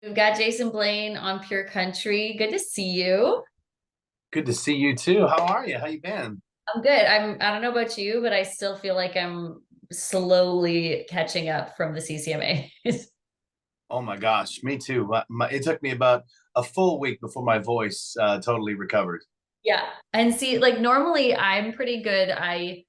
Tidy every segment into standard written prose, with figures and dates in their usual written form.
We've got Jason Blaine on Pure Country. Good to see you. Good to see you too. How are you? How you been? I'm good. I don't know about you, but I still feel like I'm slowly catching up from the CCMA. Oh my gosh, me too. It took me about a full week before my voice totally recovered. Yeah. And see, like normally I'm pretty good. I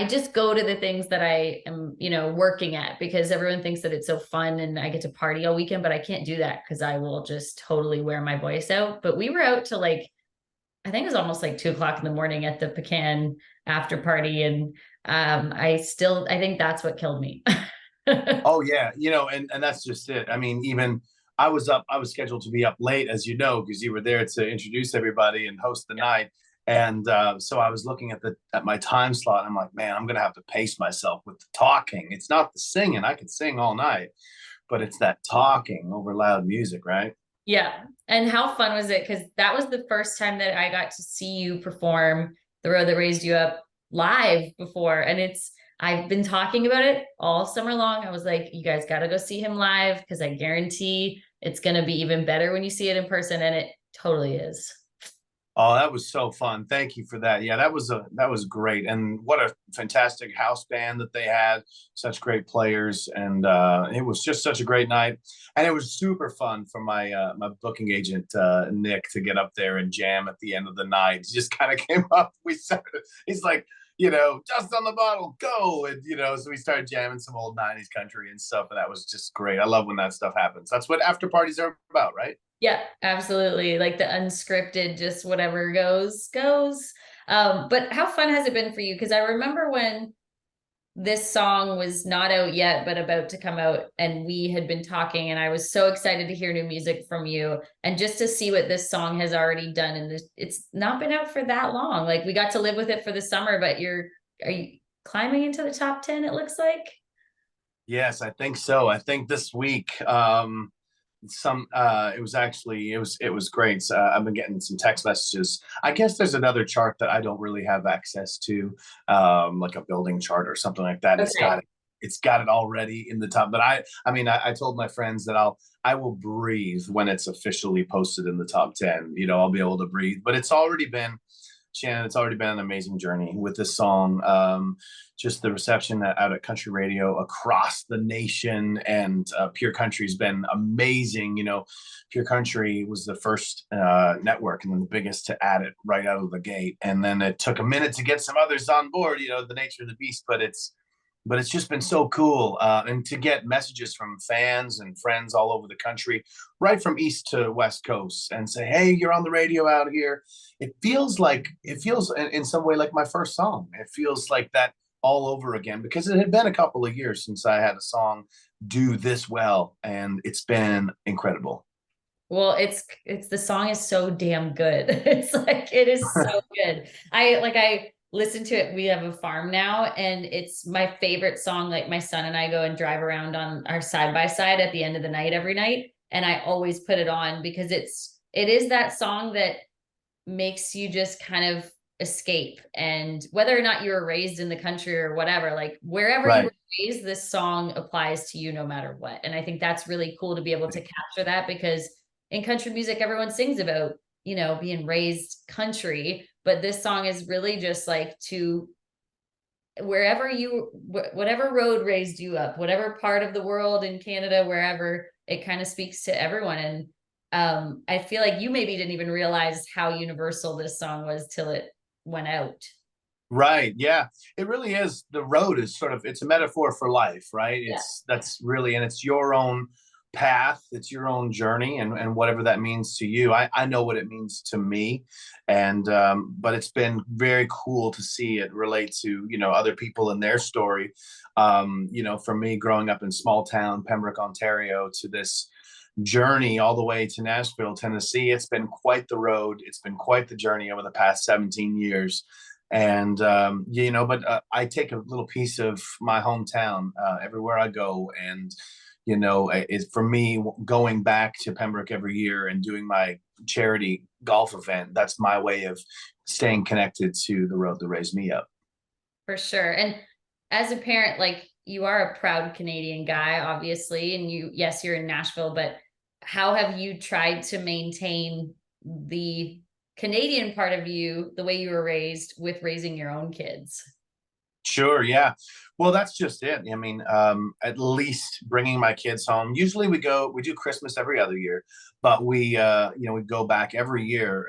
just go to the things that I am, working at because everyone thinks that it's so fun and I get to party all weekend, but I can't do that because I will just totally wear my voice out. But we were out to like I think it was almost like 2 o'clock in the morning at the pecan after party. And I think that's what killed me. Oh yeah, and that's just it. I mean, even I was scheduled to be up late, as you know, because you were there to introduce everybody and host the night. And so I was looking at my time slot. I'm like, man, I'm gonna have to pace myself with the talking. It's not the singing. I could sing all night, but it's that talking over loud music, right? Yeah. And how fun was it? Because that was the first time that I got to see you perform The Road That Raised You Up live before. And I've been talking about it all summer long. I was like, you guys got to go see him live because I guarantee it's going to be even better when you see it in person. And it totally is. Oh, that was so fun. Thank you for that. Yeah, that was great. And what a fantastic house band that they had. Such great players. And it was just such a great night. And it was super fun for my booking agent Nick to get up there and jam at the end of the night. He just kind of came up. We started, he's like, just on the bottle, go. And so we started jamming some old 90s country and stuff. And that was just great. I love when that stuff happens. That's what after parties are about, right? Yeah, absolutely. Like the unscripted, just whatever goes, goes. But how fun has it been for you? Because I remember when this song was not out yet, but about to come out, and we had been talking, and I was so excited to hear new music from you and just to see what this song has already done. And it's not been out for that long. Like we got to live with it for the summer, but are you climbing into the top 10, it looks like? Yes, I think so. I think this week some it was actually it was great. So, I've been getting some text messages. I guess there's another chart that I don't really have access to, like a building chart or something like that. Okay. It's got it already in the top. But I mean I told my friends that I will breathe when it's officially posted in the top 10. I'll be able to breathe. But it's already been Shannon, it's already been an amazing journey with this song. Just the reception out at country radio across the nation, and Pure Country's been amazing. Pure Country was the first network and then the biggest to add it right out of the gate. And then it took a minute to get some others on board, the nature of the beast, but it's just been so cool, and to get messages from fans and friends all over the country, right from east to west coast, and say, hey, you're on the radio out here. It feels in some way like my first song. It feels like that all over again, because it had been a couple of years since I had a song do this well, and it's been incredible. Well, it's the song is so damn good. It's like it is so good. I listen to it. We have a farm now, and it's my favorite song. Like my son and I go and drive around on our side by side at the end of the night every night, and I always put it on because it is that song that makes you just kind of escape. And whether or not you were raised in the country or whatever, like wherever you Right. were raised, this song applies to you no matter what. And I think that's really cool to be able to capture that because in country music, everyone sings about, being raised country, but this song is really just like to whatever road raised you up, whatever part of the world in Canada, wherever, it kind of speaks to everyone. And I feel like you maybe didn't even realize how universal this song was till it went out. Right. Yeah. It really is. The road is it's a metaphor for life, right? Yeah. That's really, and it's your own path, it's your own journey, and whatever that means to you. I know what it means to me. And, but it's been very cool to see it relate to, other people in their story. For me growing up in small town, Pembroke, Ontario, to this journey all the way to Nashville, Tennessee. It's been quite the road. It's been quite the journey over the past 17 years. And but I take a little piece of my hometown everywhere I go. And it's for me going back to Pembroke every year and doing my charity golf event. That's my way of staying connected to the road that raised me up. For sure. And as a parent, like you are a proud Canadian guy, obviously, and yes, you're in Nashville, but how have you tried to maintain the Canadian part of you, the way you were raised, with raising your own kids? Sure, yeah. Well, that's just it. I mean, at least bringing my kids home. Usually we do Christmas every other year, but we go back every year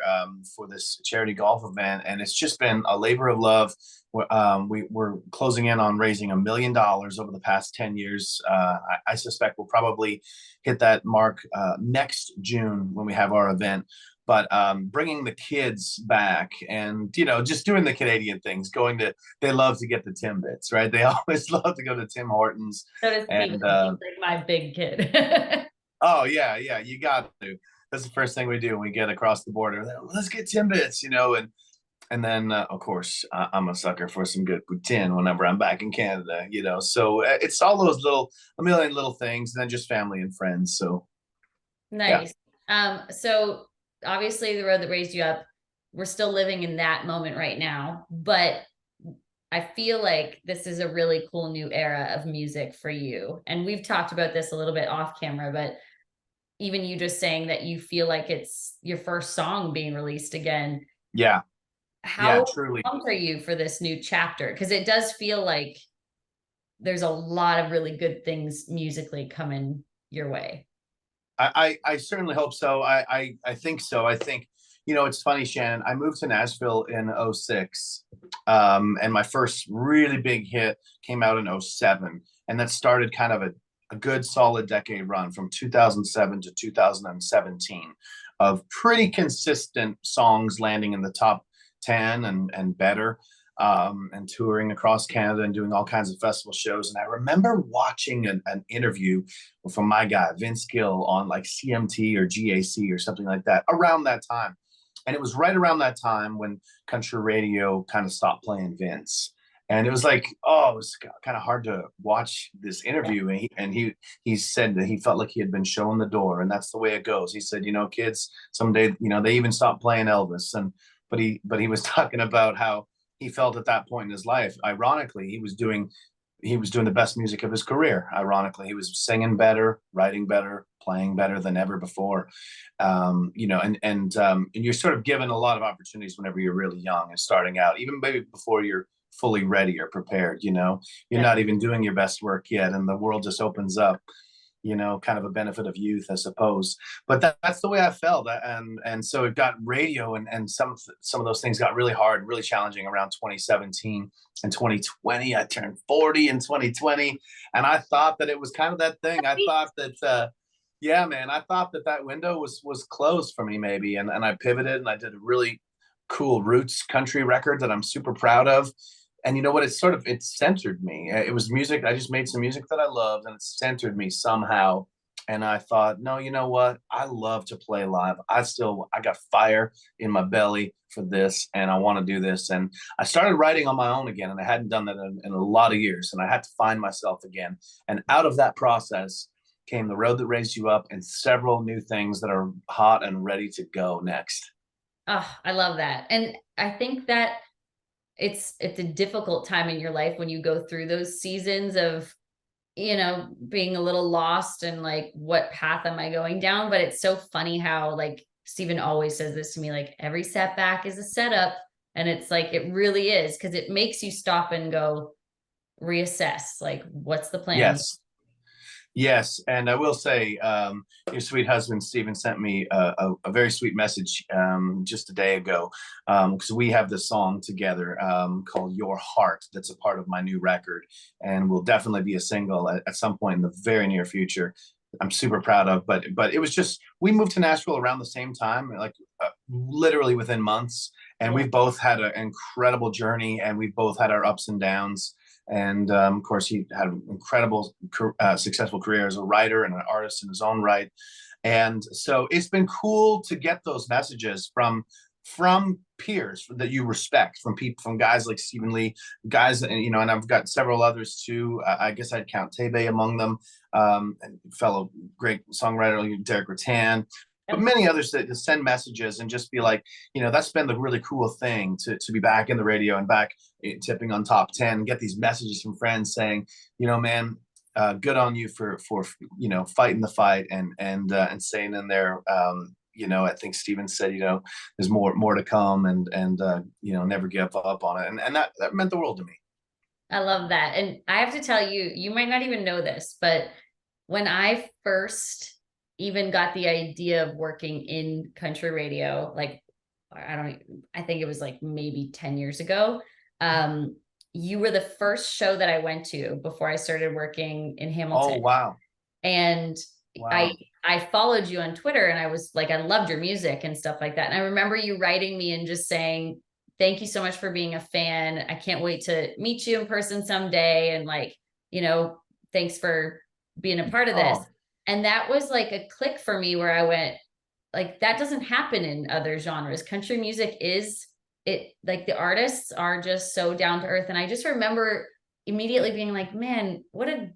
for this charity golf event, and it's just been a labor of love. We're closing in on raising $1 million over the past 10 years. I suspect we'll probably hit that mark next June when we have our event. But bringing the kids back and, just doing the Canadian things, they love to get the Timbits, right? They always love to go to Tim Hortons. So does Steven. And He's like my big kid. oh yeah, yeah, you got to. That's the first thing we do when we get across the border. Let's get Timbits, and then of course I'm a sucker for some good poutine whenever I'm back in Canada, So it's all those a million little things, and then just family and friends. So nice. Yeah. So obviously the road that raised you up, we're still living in that moment right now, but I feel like this is a really cool new era of music for you. And we've talked about this a little bit off camera, but even you just saying that you feel like it's your first song being released again. Yeah. How truly. pumped are you for this new chapter? Because it does feel like there's a lot of really good things musically coming your way. I certainly hope so. I think so. I think, it's funny, Shannon. I moved to Nashville in '06, and my first really big hit came out in '07, and that started kind of a good solid decade run from 2007 to 2017 of pretty consistent songs landing in the top 10 and better. And touring across Canada and doing all kinds of festival shows. And I remember watching an interview from my guy, Vince Gill, on like CMT or GAC or something like that around that time. And it was right around that time when country radio kind of stopped playing Vince. And it was like, oh, it was kind of hard to watch this interview. And he said that he felt like he had been shown the door, and that's the way it goes. He said, kids, someday, they even stopped playing Elvis. But he was talking about how he felt at that point in his life, ironically, he was doing the best music of his career. Ironically, he was singing better, writing better, playing better than ever before. And you're sort of given a lot of opportunities whenever you're really young and starting out, even maybe before you're fully ready or prepared. You're not even doing your best work yet, and the world just opens up. Kind of a benefit of youth, I suppose. But that's the way I felt. And so it got radio, and some of those things got really hard, really challenging around 2017 and 2020. I turned 40 in 2020, and I thought that it was kind of that thing. I thought that, yeah, man, I thought that window was closed for me maybe. And I pivoted, and I did a really cool roots country record that I'm super proud of. And you know what? It centered me. It was music. I just made some music that I loved, and it centered me somehow. And I thought, no, you know what? I love to play live. I got fire in my belly for this, and I want to do this. And I started writing on my own again, and I hadn't done that in a lot of years. And I had to find myself again. And out of that process came The Road That Raised You Up and several new things that are hot and ready to go next. Oh, I love that. And I think that it's a difficult time in your life when you go through those seasons of, being a little lost and like, what path am I going down? But it's so funny how, like, Steven always says this to me, like, every setback is a setup. And it's like, it really is, because it makes you stop and go reassess, like, what's the plan? Yes, and I will say, your sweet husband Stephen sent me a very sweet message just a day ago, because we have this song together called "Your Heart" that's a part of my new record, and will definitely be a single at some point in the very near future. I'm super proud of, but it was just, we moved to Nashville around the same time, like literally within months, and we've both had an incredible journey, and we've both had our ups and downs. And of course, he had an incredible, successful career as a writer and an artist in his own right. And so it's been cool to get those messages from peers that you respect, from people, from guys like Steven Lee, guys, and I've got several others too. I guess I'd count Tebe among them, and fellow great songwriter like Derek Rattan, but many others that send messages and just be like, that's been the really cool thing to be back in the radio and back tipping on top 10, get these messages from friends saying, man, good on you for fighting the fight and staying in there. I think Steven said, there's more to come, and never give up on it, and that meant the world to me. I love that. And I have to tell you, you might not even know this, but when I first even got the idea of working in country radio, like, I think it was like maybe 10 years ago. You were the first show that I went to before I started working in Hamilton. Oh, wow. And Wow. I followed you on Twitter, and I was like, I loved your music and stuff like that. And I remember you writing me and just saying, thank you so much for being a fan. I can't wait to meet you in person someday. And like, thanks for being a part of this. Oh. And that was like a click for me where I went, like, that doesn't happen in other genres. Country music is it, like, the artists are just so down to earth. And I just remember immediately being like, man, what a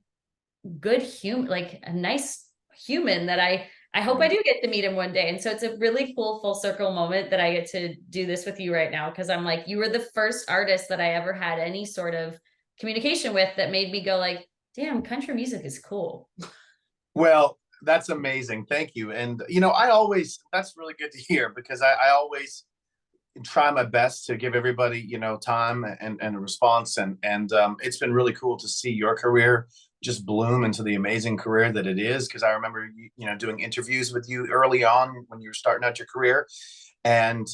good human, like a nice human that I hope I do get to meet him one day. And so it's a really cool full circle moment that I get to do this with you right now. Cause I'm like, you were the first artist that I ever had any sort of communication with that made me go like, damn, country music is cool. Well, that's amazing. Thank you. And, that's really good to hear, because I always try my best to give everybody, time and a response. And it's been really cool to see your career just bloom into the amazing career that it is. Cause I remember, doing interviews with you early on when you were starting out your career. And,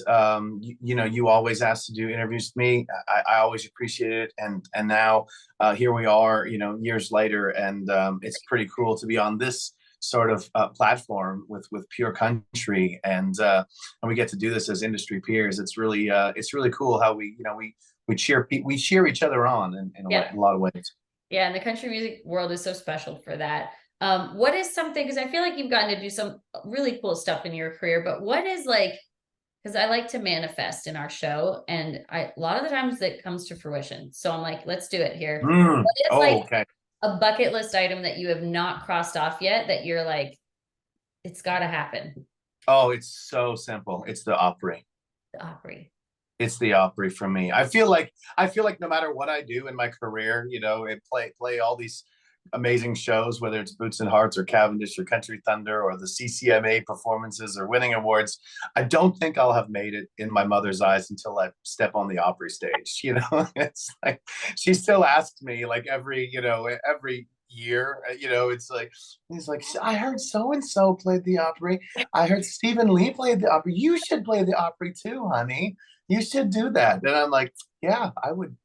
you always asked to do interviews with me. I always appreciate it. And now here we are, years later. And it's pretty cool to be on this sort of platform with Pure Country, and we get to do this as industry peers. It's really cool how we cheer each other on in a lot of ways. Yeah, and the country music world is so special for that. What is something, because I feel like you've gotten to do some really cool stuff in your career, but what is like, because I like to manifest in our show, and a lot of the times it comes to fruition. So I'm like, let's do it here. What is Okay. a bucket list item that you have not crossed off yet that you're like, it's got to happen? Oh, it's so simple. It's the Opry. The Opry. It's the Opry for me. I feel like no matter what I do in my career, it play all these amazing shows, whether it's Boots and Hearts or Cavendish or Country Thunder or the CCMA performances or winning awards. I don't think I'll have made it in my mother's eyes until I step on the Opry stage. It's like she still asks me like every year, it's like, he's like, I heard so and so played the Opry. I heard Steven Lee played the Opry. You should play the Opry too, honey. You should do that. And I'm like, yeah, I would.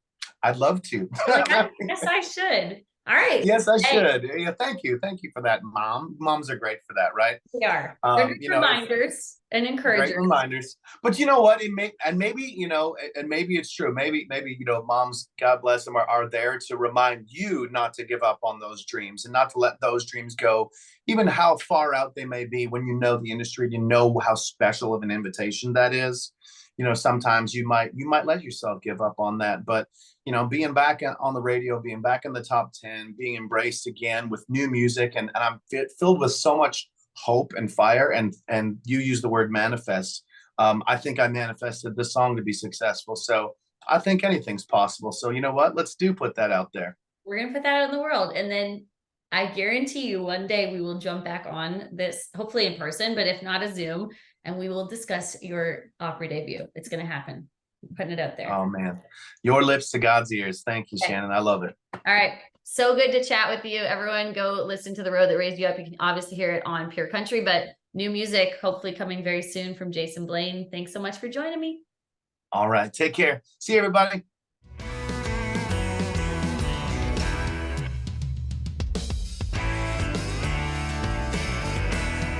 I'd love to. Like, yes, I should. All right. Yes, I should. Yeah, thank you for that, Mom. Moms are great for that, right? They are. They're good reminders and encouragers. Great reminders. But you know what? Maybe it's true. Maybe moms, God bless them, are there to remind you not to give up on those dreams and not to let those dreams go, even how far out they may be. When you know the industry, you know how special of an invitation that is. Sometimes you might let yourself give up on that, but being back on the radio, being back in the top 10, being embraced again with new music, and I'm filled with so much hope and fire. And you use the word manifest. I think I manifested this song to be successful. So I think anything's possible. So you know what? Let's put that out there. We're gonna put that out in the world, and then I guarantee you one day we will jump back on this, hopefully in person, but if not, a Zoom, and we will discuss your Opry debut. It's going to happen. I'm putting it out there. Oh man, your lips to God's ears. Thank you, Shannon. I love it. All right. So good to chat with you. Everyone go listen to The Road That Raised You Up. You can obviously hear it on Pure Country, but new music hopefully coming very soon from Jason Blaine. Thanks so much for joining me. All right. Take care. See you, everybody.